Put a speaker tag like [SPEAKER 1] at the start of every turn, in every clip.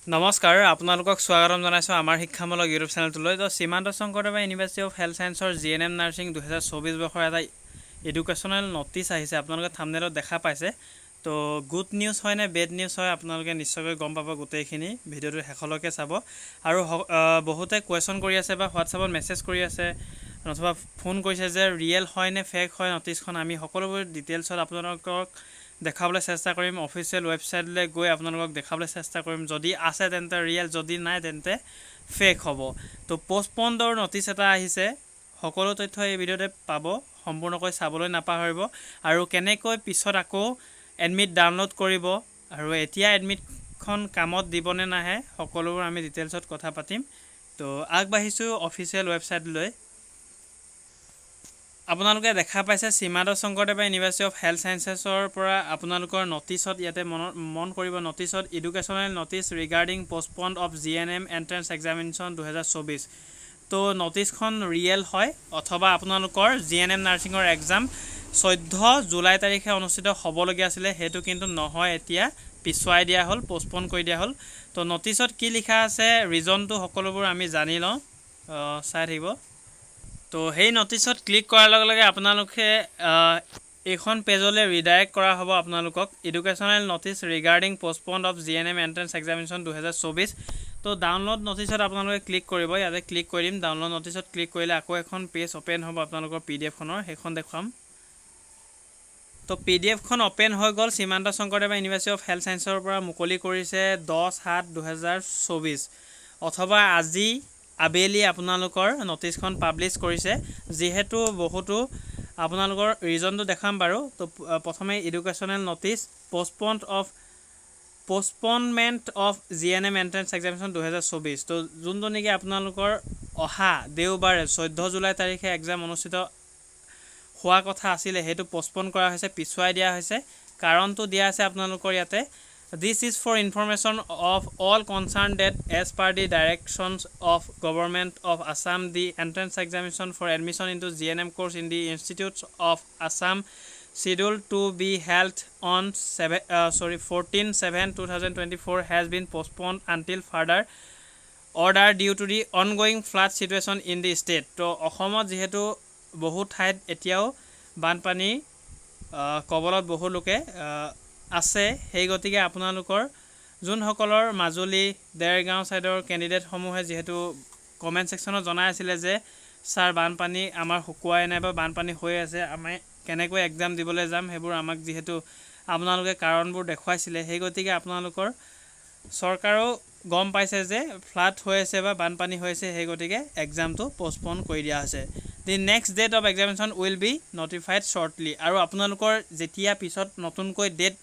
[SPEAKER 1] নমস্কাৰ আপোনালোকক স্বাগতম জনাইছোঁ আমাৰ শিক্ষামূলক ইউটিউব চেনেলটোলৈ। তো Srimanta Sankardev university of health ছায়েন্সৰ GNM নাৰ্ছিং 2024 বৰ্ষৰ এটা এডুকেশ্যনেল নটিচ আহিছে। আপোনালোকে থাম্বনেইলত দেখা পাইছে। তো গুড নিউজ হয় নে বেড নিউজ হয় আপোনালোকে নিশ্চয়কৈ গম পাব গোটেইখিনি। ভিডিঅ'টো শেষলৈকে চাব। আৰু বহুতে কুৱেশ্যন কৰি আছে বা হোৱাটছআপত মেছেজ কৰি আছে নতুবা ফোন কৰিছে যে ৰিয়েল হয় নে ফেক হয় নটিচখন। আমি সকলোবোৰ ডিটেইলছত আপোনালোকক দেখাবলৈ চেষ্টা কৰিম। অফিচিয়েল ৱেবছাইটলৈ গৈ আপোনালোকক দেখাবলৈ চেষ্টা কৰিম। যদি আছে তেন্তে ৰিয়েল, যদি নাই তেন্তে ফেক হ'ব। তো পষ্টপণ্ডৰ নটিচ এটা আহিছে। সকলো তথ্য এই ভিডিঅ'তে পাব, সম্পূৰ্ণকৈ চাবলৈ নাপাহৰিব। আৰু কেনেকৈ পিছত আকৌ এডমিট ডাউনলোড কৰিব আৰু এতিয়া এডমিটখন কামত দিবনে নাহে সকলোবোৰ আমি ডিটেইলছত কথা পাতিম। তো আগবাঢ়িছোঁ অফিচিয়েল ৱেবছাইটলৈ। আপোনালোকে দেখা পাইছে Srimanta Sankardev university of health ছায়েন্সেছৰ পৰা আপোনালোকৰ নটিচত ইয়াতে মন কৰিব নটিচত educational notice regarding postponed of GNM entrance examination 2024। তো নটিচখন ৰিয়েল হয় অথবা আপোনালোকৰ GNM নাৰ্ছিঙৰ এক্সাম 14 জুলাই তাৰিখে অনুষ্ঠিত হ'বলগীয়া আছিলে, সেইটো কিন্তু নহয়, এতিয়া পিছুৱাই দিয়া হ'ল, পষ্টপন কৰি দিয়া হ'ল। তো নটিচত কি লিখা আছে ৰিজনটো সকলোবোৰ আমি জানি লওঁ, চাই থাকিব। তো সেই নটিচত ক্লিক কৰাৰ লগে লগে আপোনালোকে এইখন পেজলৈ ৰিডাইৰেক্ট কৰা হ'ব আপোনালোকক। Educational notice regarding postponed of GNM entrance examination 2024। তো ডাউনলোড নটিচত আপোনালোকে ক্লিক কৰিব। ইয়াতে ক্লিক কৰি দিম। ডাউনলোড নটিচত ক্লিক কৰিলে আকৌ এখন পেজ অ'পেন হ'ব আপোনালোকৰ PDF-খনৰ, সেইখন দেখুৱাম। তো PDF-খন অ'পেন হৈ গ'ল। Srimanta Sankardev university of health ছায়েন্সৰ পৰা মুকলি কৰিছে 10/7/2024 অথবা আজি আবেলি আপোনালোকৰ নটিচখন পাব্লিছ কৰিছে। যিহেতু বহুতো আপোনালোকৰ ৰিজনটো দেখাম বাৰু। তো প্ৰথমে educational notice postponement of GNM entrance examination 2024। তো যোনটো নেকি আপোনালোকৰ অহা দেওবাৰে 14 জুলাই তাৰিখে এক্সাম অনুষ্ঠিত হোৱা কথা আছিলে, সেইটো পষ্টপন কৰা হৈছে, পিছুৱাই দিয়া হৈছে। কাৰণটো দিয়া আছে আপোনালোকৰ ইয়াতে, This is for information of all concerned that as per the directions of Government of Assam, the entrance examination for admission into GNM course in the Institutes of Assam scheduled to be held on 14/7/2024 has been postponed until further order due to the ongoing flood situation in the state. তো অসমত যিহেতু বহু ঠাইত এতিয়াও বানপানী কবলত বহু লোকে আছে, সেই গতিকে আপোনালোকৰ যোনসকলৰ মাজুলী দেৰগাঁও ছাইডৰ কেণ্ডিডেটসমূহে যিহেতু কমেণ্ট ছেকশ্যনত জনাই আছিলে যে ছাৰ বানপানী আমাৰ শুকুৱাই নাই বা বানপানী হৈ আছে, আমি কেনেকৈ এক্সাম দিবলৈ যাম, সেইবোৰ আমাক যিহেতু আপোনালোকে কাৰণবোৰ দেখুৱাইছিলে, সেই গতিকে আপোনালোকৰ চৰকাৰেও গম পাইছে যে ফ্লাড হৈ আছে বা বানপানী হৈ আছে, সেই গতিকে এক্সামটো পষ্টপন কৰি দিয়া হৈছে। The next date of examination will be notified shortly. আৰু আপোনালোকৰ যেতিয়া পিছত নতুনকৈ ডেট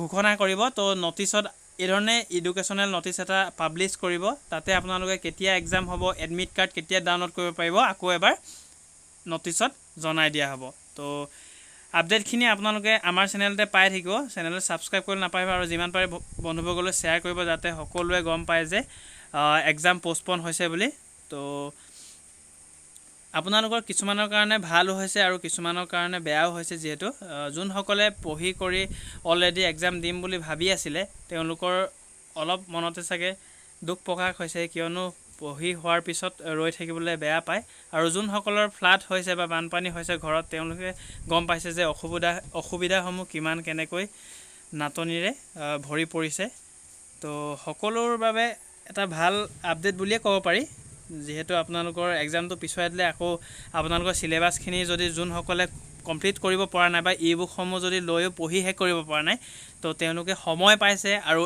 [SPEAKER 1] ঘোষণা কৰিব, তো নটিচত এইধৰণে এডুকেশ্যনেল নটিচ এটা পাব্লিছ কৰিব। তাতে আপোনালোকে কেতিয়া এক্সাম হ'ব, এডমিট কাৰ্ড কেতিয়া ডাউনলোড কৰিব পাৰিব, আকৌ এবাৰ নটিচত জনাই দিয়া হ'ব। তো আপডেটখিনি আপোনালোকে আমাৰ চেনেলতে পাই থাকিব। চেনেলটো ছাবস্ক্ৰাইব কৰি নাপাহৰিব আৰু যিমান পাৰে বন্ধুবৰ্গলৈ শ্বেয়াৰ কৰিব, যাতে সকলোৱে গম পায় যে এক্সাম পষ্টপন হৈছে বুলি। তো আপোনালোকৰ কিছুমানৰ কাৰণে ভালো হৈছে আৰু কিছুমানৰ কাৰণে বেয়াও হৈছে। যিহেতু যোনসকলে পঢ়ি কৰি অলৰেডি এক্সাম দিম বুলি ভাবি আছিলে, তেওঁলোকৰ অলপ মনতে চাগে দুখ প্ৰকাশ হৈছে, কিয়নো পঢ়ি হোৱাৰ পিছত ৰৈ থাকিবলৈ বেয়া পায়। আৰু যোনসকলৰ ফ্লাড হৈছে বা বানপানী হৈছে ঘৰত, তেওঁলোকে গম পাইছে যে অসুবিধাসমূহ কেনেকৈ নাটনিৰে ভৰি পৰিছে। তো সকলোৰ বাবে এটা ভাল আপডেট বুলিয়ে ক'ব পাৰি। যিহেতু আপোনালোকৰ এক্সামটো পিছুৱাই দিলে, আকৌ আপোনালোকৰ চিলেবাছখিনি যদি যোনসকলে কমপ্লিট কৰিব পৰা নাই বা বুকসমূহ যদি লৈও পঢ়ি শেষ কৰিব পৰা নাই, তো তেওঁলোকে সময় পাইছে আৰু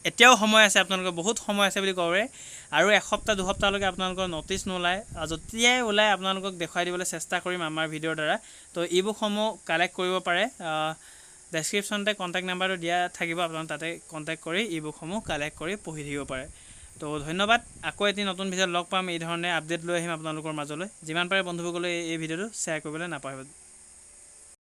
[SPEAKER 1] এতিয়াও সময় আছে, আপোনালোকৰ বহুত সময় আছে বুলি ক'ব পাৰে। আৰু এসপ্তাহ দুসপ্তাহলৈকে আপোনালোকৰ নটিচ নোলায়, যেতিয়াই ওলায় আপোনালোকক দেখুৱাই দিবলৈ চেষ্টা কৰিম আমাৰ ভিডিঅ'ৰ দ্বাৰা। তো বুকসমূহ কালেক্ট কৰিব পাৰে, ডেছক্ৰিপশ্যনতে কণ্টেক্ট নাম্বাৰটো দিয়া থাকিব, আপোনালোকে তাতে কণ্টেক্ট কৰি বুকসমূহ কালেক্ট কৰি পঢ়ি থাকিব পাৰে। তো ধন্যবাদ। আকৌ এটি নতুন ভিডিঅ'ত লগ পাম, এই ধৰণে আপডেট লৈ আহিম আপোনালোকৰ মাজলৈ। যিমান পাৰে বন্ধুসকলে এই ভিডিঅ'টো শ্বেয়াৰ কৰিবলৈ নাপাহৰিব।